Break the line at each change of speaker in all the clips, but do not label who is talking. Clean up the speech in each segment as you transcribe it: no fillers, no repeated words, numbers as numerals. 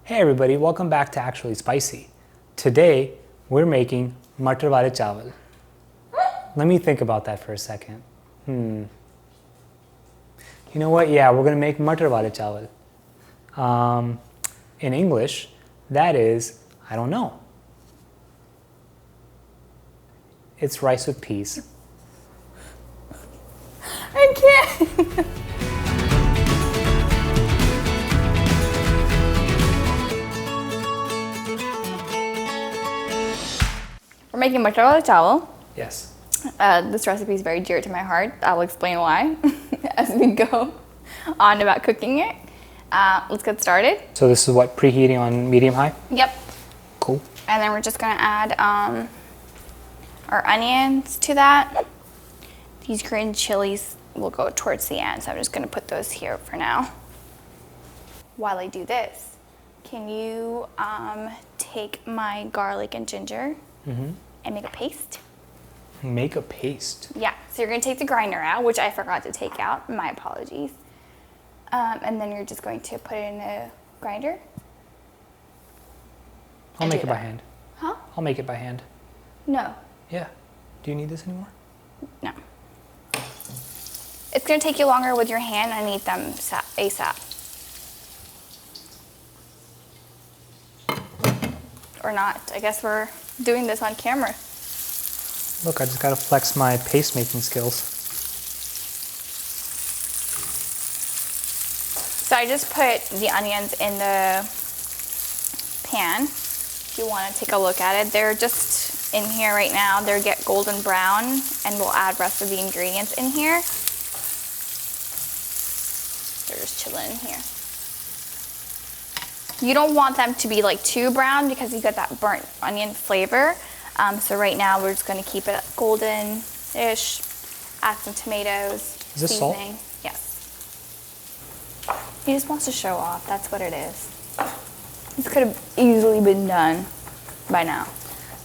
Hey everybody, welcome back to Actually Spicy. Today, we're making Matar Chawal. Let me think about that for a second. You know what? Yeah, we're gonna make Matar Chawal. In English, that is, I don't know. It's rice with peas.
I can't. We're making Matar Chawl.
Yes.
This recipe is very dear to my heart. I'll explain why as we go on about cooking it. Let's get started.
So this is what, preheating on medium-high?
Yep.
Cool.
And then we're just gonna add our onions to that. These green chilies will go towards the end, so I'm just gonna put those here for now. While I do this, can you take my garlic and ginger and make a paste?
Make a paste?
Yeah, so you're gonna take the grinder out, which I forgot to take out, my apologies. And then you're just going to put it in a grinder.
I'll make it by hand.
Huh?
I'll make it by hand.
No.
Yeah. Do you need this anymore?
No. It's gonna take you longer with your hand. I need them ASAP. Or not. I guess we're doing this on camera.
Look, I just gotta flex my paste making skills.
So I just put the onions in the pan. If you want to take a look at it, they're just in here right now. They get golden brown, and we'll add rest of the ingredients in here. They're just chilling in here. You don't want them to be like too brown because you get that burnt onion flavor. So right now we're just going to keep it golden-ish. Add some tomatoes.
Is this salt?
Yes. He just wants to show off. That's what it is. This could have easily been done by now.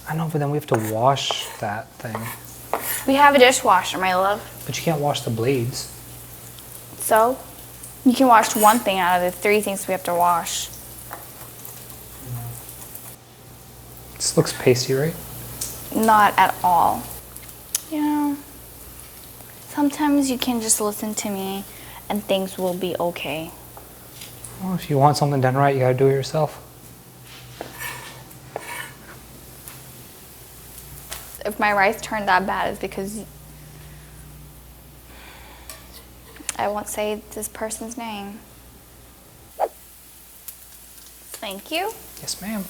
I know, but then we have to wash that thing.
We have a dishwasher, my love.
But you can't wash the blades.
So, you can wash one thing out of the 3 things we have to wash.
This looks pasty, right?
Not at all. You know, sometimes you can just listen to me and things will be okay.
Well, if you want something done right, you gotta do it yourself.
If my rice turned that bad, it's because I won't say this person's name. Thank you.
Yes, ma'am.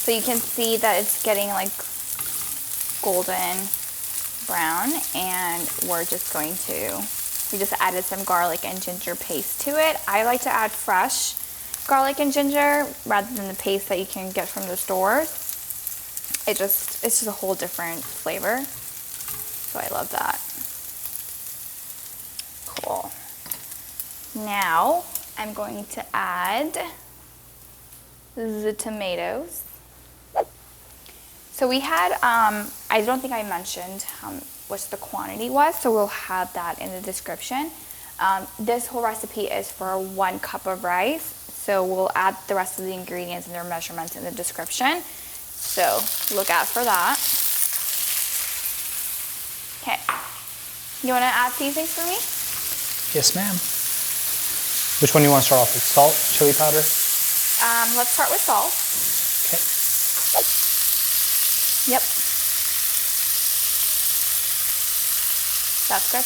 So you can see that it's getting like golden brown, and we just added some garlic and ginger paste to it. I like to add fresh garlic and ginger rather than the paste that you can get from the stores. It's just a whole different flavor. So I love that. Cool. Now I'm going to add the tomatoes. So we had, I don't think I mentioned what the quantity was, so we'll have that in the description. This whole recipe is for 1 cup of rice, so we'll add the rest of the ingredients and their measurements in the description. So look out for that. Okay. You want to add seasonings for me?
Yes, ma'am. Which one do you want to start off with? Salt, chili powder?
Let's start with salt.
Okay.
Yep. That's good.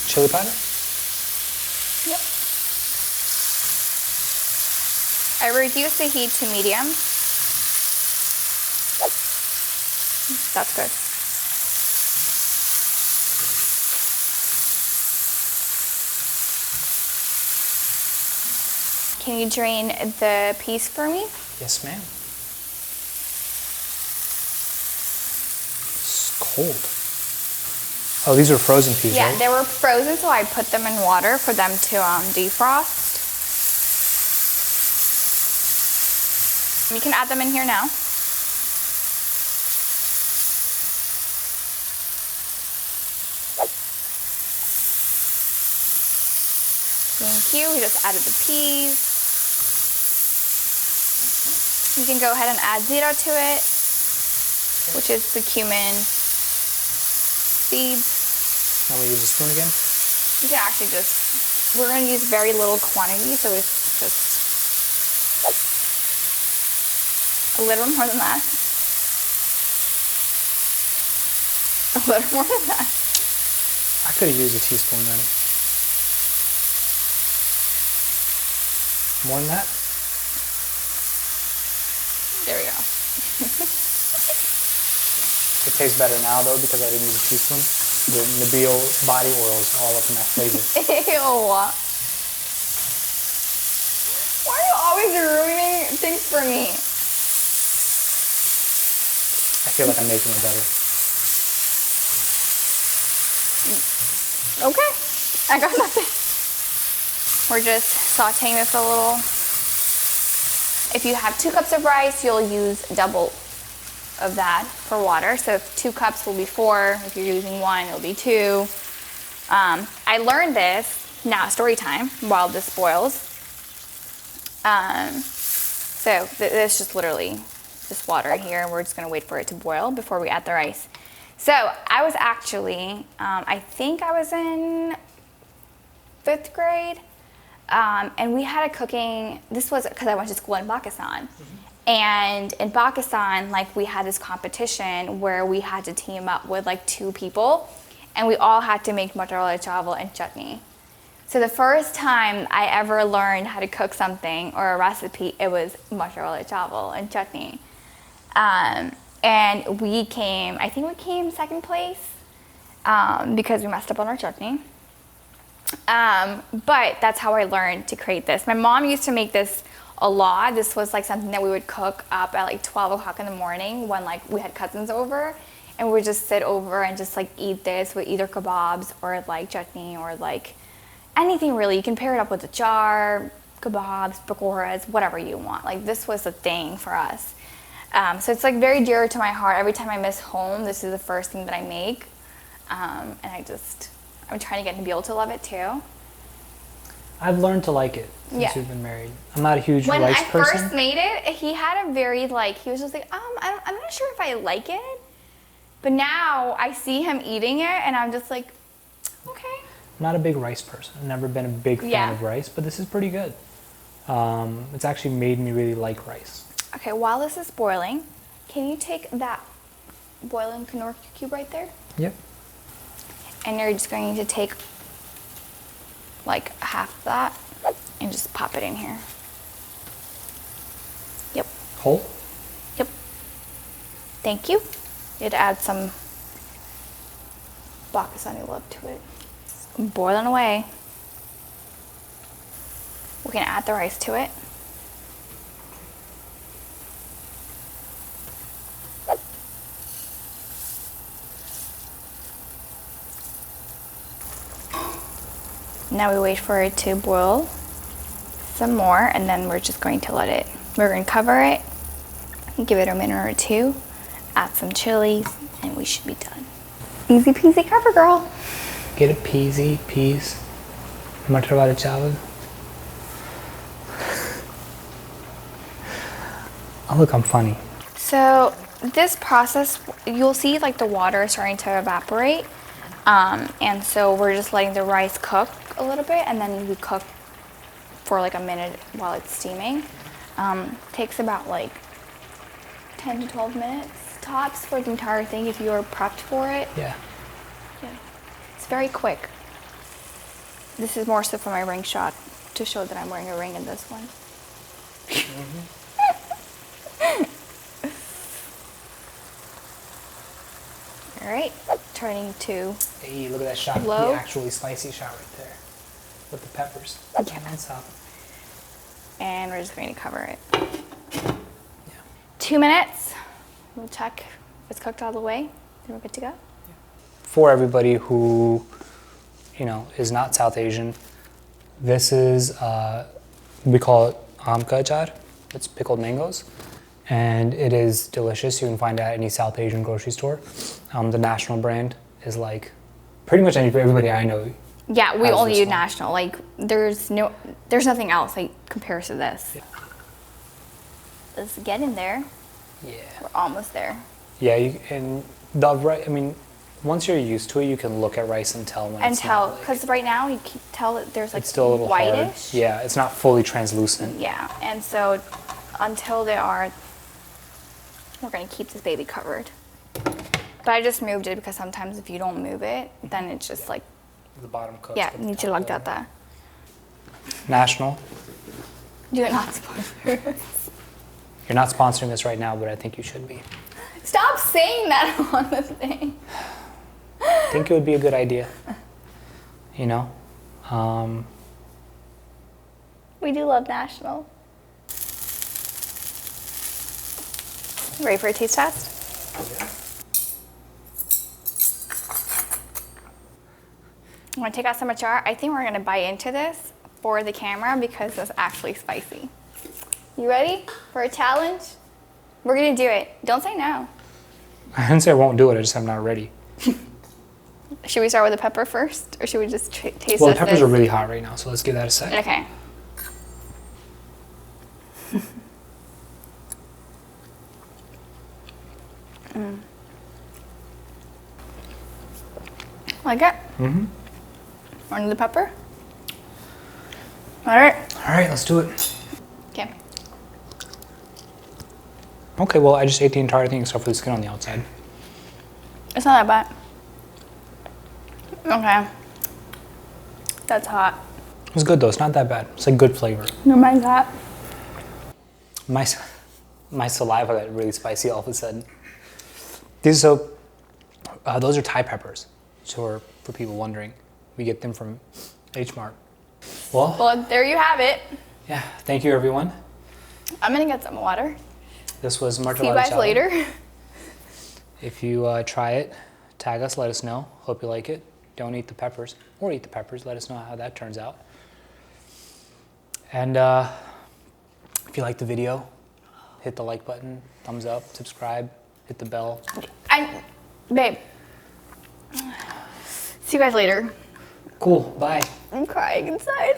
Chili powder?
Yep. I reduced the heat to medium. That's good. Can you drain the peas for me?
Yes, ma'am. It's cold. Oh, these are frozen peas,
Yeah,
right?
they were frozen, so I put them in water for them to defrost. You can add them in here now. Thank you. We just added the peas. You can go ahead and add zira to it, which is the cumin seeds.
Now we use a spoon again?
You can actually just, we're going to use very little quantity, so it's just a little more than that. A little more than that.
I could have used a teaspoon then. More than that?
There we go.
It tastes better now though because I didn't use a teaspoon. The Nabeel body oil is all up in that flavor.
Ew. Why are you always ruining things for me?
I feel like I'm making it better.
Okay, I got nothing. We're just sauteing this a little. If you have 2 cups of rice, you'll use double of that for water. So if 2 cups will be 4, if you're using 1, it'll be 2. I learned this, now story time, while this boils. So there's just literally just water here, and we're just gonna wait for it to boil before we add the rice. So I was actually, I think I was in 5th grade, and we had a cooking, this was because I went to school in Pakistan. And in Pakistan, like, we had this competition where we had to team up with like 2 people, and we all had to make Matar Chawl and chutney. So the first time I ever learned how to cook something or a recipe, it was Matar Chawl and chutney. And we came, I think we came 2nd place because we messed up on our chutney. But that's how I learned to create this. My mom used to make this a lot. This was like something that we would cook up at like 12 o'clock in the morning when like we had cousins over, and we would just sit over and just like eat this with either kababs or like chutney or like anything really. You can pair it up with a jar, kebabs, pakoras, whatever you want. Like, this was a thing for us. So it's like very dear to my heart. Every time I miss home, this is the first thing that I make. And I'm trying to get Nabeel to love it too.
I've learned to like it since we've been married. I'm not a huge rice person.
When I first made it, he had a very like, he was just like, I'm not sure if I like it. But now I see him eating it and I'm just like, okay.
I'm not a big rice person. I've never been a big fan of rice, but this is pretty good. It's actually made me really like rice.
Okay, while this is boiling, can you take that boiling KNORR cube right there?
Yep.
And you're just going to take like half of that and just pop it in here. Yep.
Whole?
Yep. Thank you. It adds some Pakistani love to it. Boiling away. We're gonna add the rice to it. Now we wait for it to boil some more, and then we're just going to we're going to cover it, give it a minute or 2, add some chilies, and we should be done. Easy peasy cover, girl.
Get it peasy, peas, Matar Chawl. Oh, look, I'm funny.
So this process, you'll see like the water is starting to evaporate. And so we're just letting the rice cook a little bit, and then we cook for like a minute while it's steaming. Takes about like 10 to 12 minutes tops for the entire thing if you're prepped for it.
Yeah.
It's very quick. This is more so for my ring shot to show that I'm wearing a ring in this one. All right, turning to
Hey, look at that shot.
low.
The actually spicy shot right there with the peppers.
Yeah.
Non-stop.
And we're just going to cover it.
Yeah.
2 minutes. We'll check if it's cooked all the way, then we're good to go.
For everybody who, is not South Asian, this is, we call it amka achar. It's pickled mangoes. And it is delicious. You can find it at any South Asian grocery store. The national brand is like, pretty much everybody I know
Yeah, we
has
only
this
do
one.
national. Like, there's nothing else like compares to this.
Yeah.
Let's get in there.
Yeah.
We're almost there.
Yeah, and the rice, I mean, once you're used to it, you can look at rice and tell when
And
it's
tell,
not, like,
because right now you can tell that there's like
it's still a little
whitish.
hard. Yeah, it's not fully translucent.
Yeah, and so until they are, we're gonna keep this baby covered. But I just moved it because sometimes if you don't move it, then it's just like,
The bottom cooks.
yeah,
but the
need to
top
look at
doesn't.
that.
National.
Do it not sponsor.
You're not sponsoring this right now, but I think you should be.
Stop saying that on the thing.
I think it would be a good idea. You know?
We do love national. Ready for a taste test? I'm gonna take out some achar. I think we're gonna bite into this for the camera because it's actually spicy. You ready for a challenge? We're gonna do it. Don't say no.
I didn't say I won't do it, I just said I'm not ready.
Should we start with the pepper first, or should we just taste
Well, the
this?
peppers are really hot right now, so let's give that a sec.
Okay. Like it?
Mm-hmm.
Want to do the pepper? All right.
All right, let's do it.
Okay.
Okay, well, I just ate the entire thing except for the skin on the outside.
It's not that bad. Okay. That's hot.
It was good though, it's not that bad. It's like good flavor.
No, mine's hot.
My saliva got really spicy all of a sudden. Those are Thai peppers. So for people wondering, we get them from H Mart.
Well, there you have it.
Yeah, thank you everyone.
I'm gonna get some water.
This was Matar
See you guys
Chawl.
later.
If you try it, tag us, let us know. Hope you like it. Don't eat the peppers, or eat the peppers. Let us know how that turns out. And if you like the video, hit the like button, thumbs up, subscribe, hit the bell.
Babe. See you guys later.
Cool, bye.
I'm crying inside.